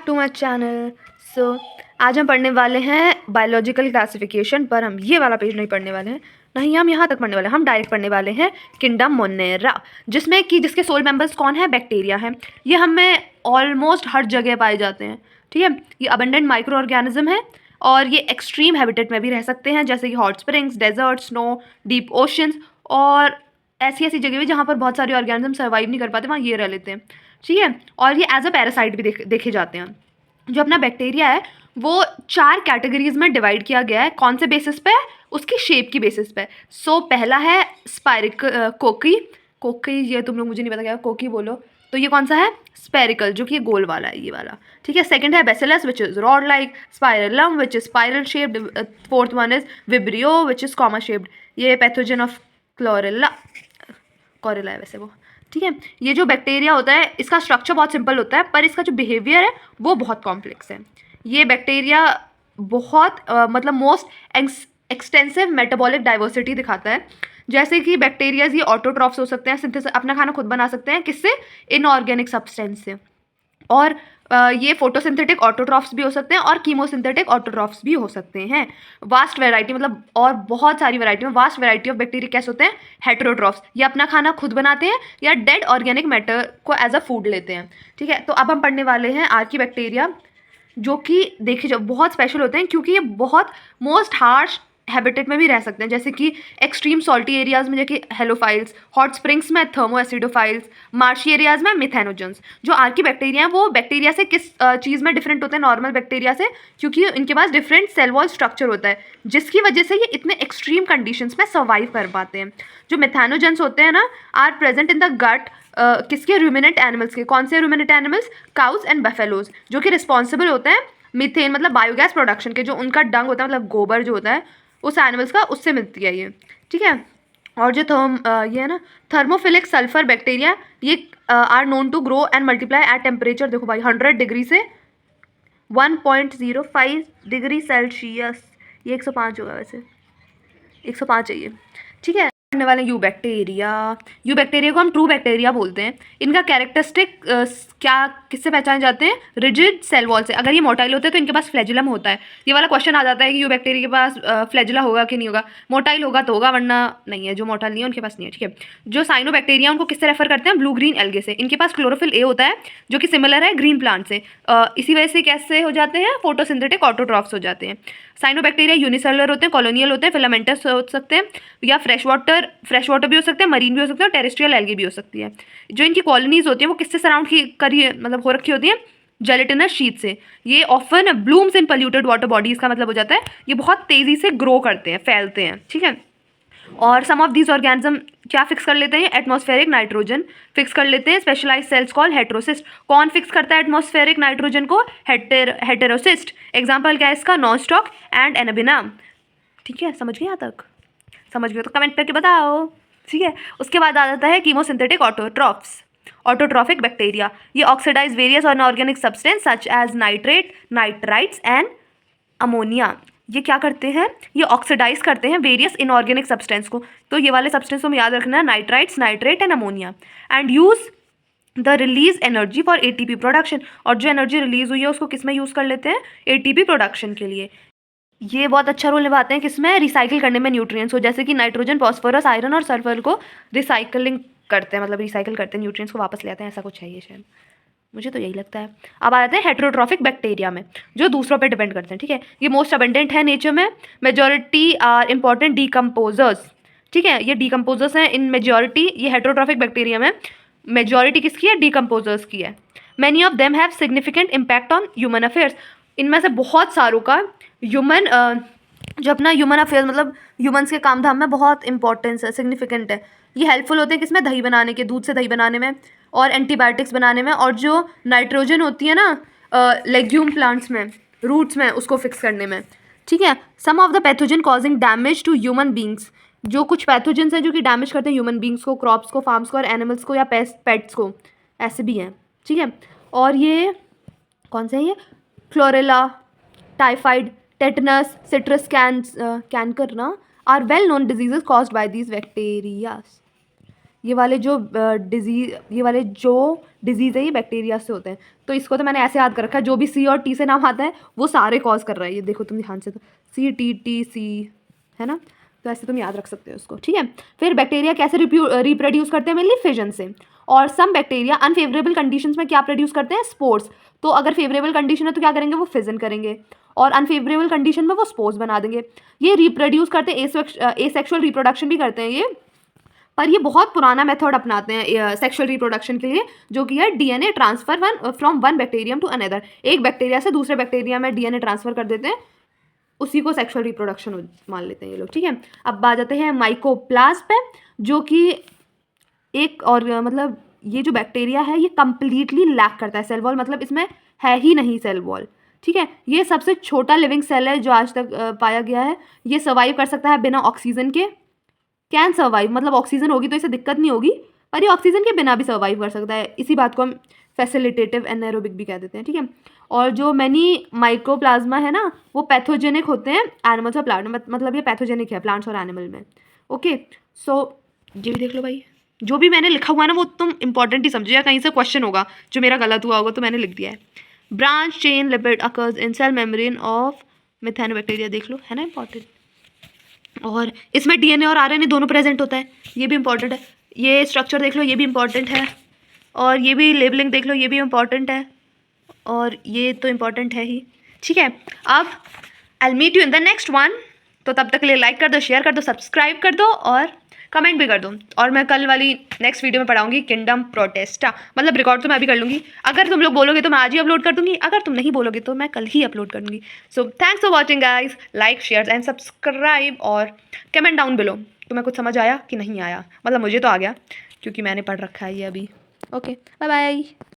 To my channel. आज हम पढ़ने वाले हैं बायोलॉजिकल क्लासिफिकेशन, पर हम ये वाला पेज नहीं पढ़ने वाले हैं, नहीं हम यहाँ तक पढ़ने वाले हैं। हम डायरेक्ट पढ़ने वाले हैं किंगडम मोनेरा, जिसमें कि जिसके सोल मेंबर्स कौन है? बैक्टीरिया है। ये हमें ऑलमोस्ट हर जगह पाए जाते हैं, ठीक है। ये अबंडेंट माइक्रो ऑर्गेनिज्म है और ये एक्सट्रीम हैबिटेट में भी रह सकते हैं, जैसे कि hot springs, desert, snow, deep oceans और ऐसी ऐसी जगह भी जहाँ पर बहुत सारे ऑर्गेनिज्म सर्वाइव नहीं कर पाते, वहाँ ये रह लेते हैं, ठीक है। और ये एज अ पैरासाइट भी देखे जाते हैं। जो अपना बैक्टीरिया है वो 4 कैटेगरीज में डिवाइड किया गया है। कौन से बेसिस पे? उसकी शेप की बेसिस पे। पहला है कोकी कोकी, ये तुम लोग मुझे नहीं पता क्या कोकी बोलो, तो ये कौन सा है? स्पेरिकल, जो कि ये गोल वाला है, ये वाला, ठीक है। सेकंड है bacillus which is rod like, spirillum which is spiral shaped, fourth one is vibrio which is comma shaped, ये पैथोजन ऑफ क्लोरेला है वैसे वो, ठीक है। ये जो बैक्टीरिया होता है इसका स्ट्रक्चर बहुत सिंपल होता है, पर इसका जो बिहेवियर है वो बहुत कॉम्प्लेक्स है। ये बैक्टीरिया बहुत मतलब मोस्ट एक्सटेंसिव मेटाबॉलिक डाइवर्सिटी दिखाता है। जैसे कि बैक्टीरियाज ये ऑटोट्रॉफ्स हो सकते हैं, सिंथेसिस अपना खाना खुद बना सकते हैं, किससे? इनऑर्गेनिक सब्सटेंस से। और ये फोटोसिंथेटिक ऑटोट्रॉफ्स भी हो सकते हैं और कीमोसिंथेटिक ऑटोट्रॉफ्स भी हो सकते हैं। वास्ट वैरायटी, मतलब और बहुत सारी वैरायटी में वास्ट वैरायटी ऑफ बैक्टीरिया कैसे होते हैं? हेटेरोट्रॉफ्स, ये अपना खाना खुद बनाते हैं या डेड ऑर्गेनिक मैटर को एज अ फूड लेते हैं, ठीक है। तो अब हम पढ़ने वाले हैं आर्की बैक्टीरिया, जो कि देखिए जो बहुत स्पेशल होते हैं क्योंकि ये बहुत मोस्ट हार्श हैबिटेट में भी रह सकते हैं, जैसे कि एक्सट्रीम सॉल्टी एरियाज में जैसे हेलोफाइल्स, हॉट स्प्रिंग्स में थर्मो एसिडोफाइल्स, मार्शी एरियाज में मिथेनोजेंस। जो आर्की बैक्टीरिया हैं वो बैक्टीरिया से किस चीज़ में डिफरेंट होते हैं नॉर्मल बैक्टीरिया से? क्योंकि इनके पास डिफरेंट सेल वॉल स्ट्रक्चर होता है, जिसकी वजह से ये इतने एक्सट्रीम कंडीशंस में सर्वाइव कर पाते हैं। जो मिथेनोजेंस होते हैं ना, are present in the gut किसके? रूमिनेंट एनिमल्स के। कौन से ruminant animals? Cows and buffaloes, जो कि रिस्पॉन्सिबल होते हैं मीथेन मतलब बायोगैस प्रोडक्शन के। जो उनका डंग होता है मतलब गोबर जो होता है उस एनिमल्स का, उससे मिलती है ये, ठीक है। और जो ये है ना थर्मोफिलिक सल्फर बैक्टीरिया, ये are known to grow and multiply at temperature, देखो भाई 100 डिग्री से 1.05 डिग्री सेल्सियस, ये 105 होगा वैसे, 105 है ये, ठीक है। पढ़ने वाले यू बैक्टीरिया को हम ट्रू बैक्टीरिया बोलते हैं। इनका कैरेक्टरिस्टिक क्या किससे पहचाने जाते हैं? रिजिड सेल वॉल से। अगर ये मोटाइल होते हैं तो इनके पास फ्लैजुलम होता है। ये वाला क्वेश्चन आ जाता है कि यू बैक्टीरिया के पास फ्लैजुला होगा कि नहीं होगा। मोटाइल होगा तो होगा, वरना नहीं है। जो मोटाइल नहीं है उनके पास नहीं है, ठीक है। जो साइनो बैक्टीरिया उनको किससे रेफर करते हैं? ब्लू ग्रीन एल्गे से। इनके पास क्लोरोफिल ए होता है जो कि सिमिलर है ग्रीन प्लांट से। इसी वजह से कैसे हो जाते हैं? फोटोसिंथेटिक ऑटोट्रॉफ्स हो जाते हैं। साइनो बैक्टीरिया यूनिसेलुलर होते हैं, कॉलोनियल होते हैं, फिलामेंटस हो सकते हैं, या फ्रेश वाटर भी हो सकते हैं, मरीन भी हो सकते हैं, और टेरेस्ट्रियल एल्गी भी हो सकती है। जो इनकी कॉलोनीज होती है वो किससे सराउंड करी मतलब हो रखी होती है? जेलेटिनस शीट से। ये often blooms in polluted water bodies का मतलब हो जाता है ये बहुत तेजी से ग्रो करते हैं, फैलते हैं, ठीक है। और सम ऑफ दीज ऑर्गेनिज्म क्या फिक्स कर लेते हैं? एटमॉस्फेरिक नाइट्रोजन फिक्स कर लेते हैं। Specialise cells call heterocyst. कौन फिक्स करता है एटमॉस्फेरिक नाइट्रोजन को? हेटेरोसिस्ट। एग्जाम्पल क्या है इसका? नॉनस्टॉक एंड एनाबिना, ठीक है। समझ गए यहाँ तक? समझ गए तो कमेंट करके बताओ, ठीक है। उसके बाद आ जाता है कीमोसिंथेटिक ऑटोट्रॉफिक बैक्टीरिया। ये oxidise various inorganic substance such as nitrate, nitrites and ammonia. ये क्या करते हैं? ये ऑक्सीडाइज करते हैं वेरियस इनऑर्गेनिक सब्सटेंस को। तो ये वाले सब्सटेंस को हमें याद रखना है, nitrites, nitrate and ammonia. And use the release energy for ATP production. और जो एनर्जी रिलीज हुई है उसको किस में यूज़ कर लेते हैं? एटीपी प्रोडक्शन के लिए। ये बहुत अच्छा रोल निभाते हैं किसमें? रिसाइकिल करने में न्यूट्रिएंट्स को, जैसे कि नाइट्रोजन, फॉस्फोरस, आयरन और सल्फर को रिसाइकलिंग करते हैं, मतलब रिसाइकिल करते हैं, न्यूट्रिएंट्स को वापस ले आते हैं, ऐसा कुछ है ये शायद, मुझे तो यही लगता है। अब आ जाते हैं हेटेरोट्रॉफिक बैक्टीरिया में, जो दूसरों पे डिपेंड करते हैं, ठीक है। ये मोस्ट अबंडेंट है नेचर में। मेजॉरिटी आर इंपॉर्टेंट डीकम्पोजर्स, ठीक है। ये डीकम्पोजर्स हैं इन मेजॉरिटी। ये हेटेरोट्रॉफिक बैक्टीरिया में मेजॉरिटी किसकी है? डीकम्पोजर्स की है। Many of them have significant impact on human affairs. इनमें से बहुत सारों का ह्यूमन जो अपना ह्यूमन अफेयर्स मतलब ह्यूमन्स के काम धाम में बहुत इंपॉर्टेंस है, सिग्निफिकेंट है। ये हेल्पफुल होते हैं किसमें? दही बनाने के, दूध से दही बनाने में, और एंटीबायोटिक्स बनाने में, और जो नाइट्रोजन होती है ना लेग्यूम प्लांट्स में, रूट्स में, उसको फिक्स करने में, ठीक है। Some of the pathogen causing damage to human beings. जो कुछ पैथोजेंस हैं जो कि डैमेज करते हैं ह्यूमन बींग्स को, क्रॉप्स को, फार्म्स को और एनिमल्स को या पेट्स को, ऐसे भी हैं, ठीक है। और ये कौन से हैं? ये cholera, typhoid, tetanus, citrus canker ना are well known diseases caused by these bacterias. ये वाले जो डिजीज़ है ये बैक्टीरिया से होते हैं। तो इसको तो मैंने ऐसे याद कर रखा है, जो भी सी और टी से नाम आता है वो सारे कॉज कर रहा है। ये देखो तुम ध्यान से, तो CTTC है ना, तो ऐसे तुम याद रख सकते हो उसको, ठीक है। फिर बैक्टीरिया कैसे रिप्रोड्यूस करते हैं, मेनली फिजन से। और सम बैक्टीरिया अनफेवरेबल कंडीशंस में क्या प्रोड्यूस करते हैं, स्पोर्स। तो अगर फेवरेबल कंडीशन है तो क्या करेंगे, वो फिजन करेंगे, और अनफेवरेबल कंडीशन में वो स्पोर्स बना देंगे। ये रिप्रोड्यूस करते हैं, एसेक्सुअल रिप्रोडक्शन भी करते हैं ये, पर ये बहुत पुराना मेथड अपनाते हैं सेक्सुअल रिप्रोडक्शन के लिए, जो कि है DNA transfer from one bacterium to another. एक बैक्टीरिया से दूसरे बैक्टीरिया में DNA ट्रांसफर कर देते हैं, उसी को सेक्सुअल रिप्रोडक्शन मान लेते हैं ये लोग, ठीक है। अब आ जाते हैं माइकोप्लाज्म पे, जो कि एक और मतलब ये जो बैक्टीरिया है ये कम्प्लीटली लैक करता है सेल वॉल, मतलब इसमें है ही नहीं सेल वॉल, ठीक है। ये सबसे छोटा लिविंग सेल है जो आज तक पाया गया है। ये सर्वाइव कर सकता है बिना ऑक्सीजन के, कैन सर्वाइव, मतलब ऑक्सीजन होगी तो इसे दिक्कत नहीं होगी, पर ये ऑक्सीजन के बिना भी सर्वाइव कर सकता है। इसी बात को हम फैसिलिटेटिव एनाएरोबिक भी कह देते हैं, ठीक है। और जो मैनी माइक्रोप्लाज्मा है ना, वो पैथोजेनिक होते हैं एनिमल्स और प्लांट, मतलब ये पैथोजेनिक है प्लांट्स और एनिमल में, ओके। सो ये भी देख लो भाई, जो भी मैंने लिखा हुआ है ना वो तुम इंपॉर्टेंट ही समझो, या कहीं से क्वेश्चन होगा जो मेरा गलत हुआ होगा तो मैंने लिख दिया है। Branch chain lipid occurs in cell membrane of methanobacteria, देख लो है ना इंपॉर्टेंट। और इसमें DNA और RNA दोनों प्रेजेंट होता है, ये भी इंपॉर्टेंट है। ये स्ट्रक्चर देख लो, ये भी इंपॉर्टेंट है। और ये भी लेबलिंग देख लो, ये भी इंपॉर्टेंट है। और ये तो इंपॉर्टेंट है ही, ठीक है। अब I will meet you in the next one. तो तब तक के लिए लाइक कर दो, शेयर कर दो, सब्सक्राइब कर दो और कमेंट भी कर दो। और मैं कल वाली नेक्स्ट वीडियो में पढ़ाऊंगी किंगडम प्रोटेस्टा, मतलब रिकॉर्ड तो मैं अभी कर लूँगी। अगर तुम लोग बोलोगे तो मैं आज ही अपलोड कर दूँगी, अगर तुम नहीं बोलोगे तो मैं कल ही अपलोड कर दूँगी। So thanks for watching guys, like share and subscribe, और कमेंट डाउन बिलो तुम्हें कुछ समझ आया कि नहीं आया। मतलब मुझे तो आ गया क्योंकि मैंने पढ़ रखा है ये अभी। Okay, bye bye.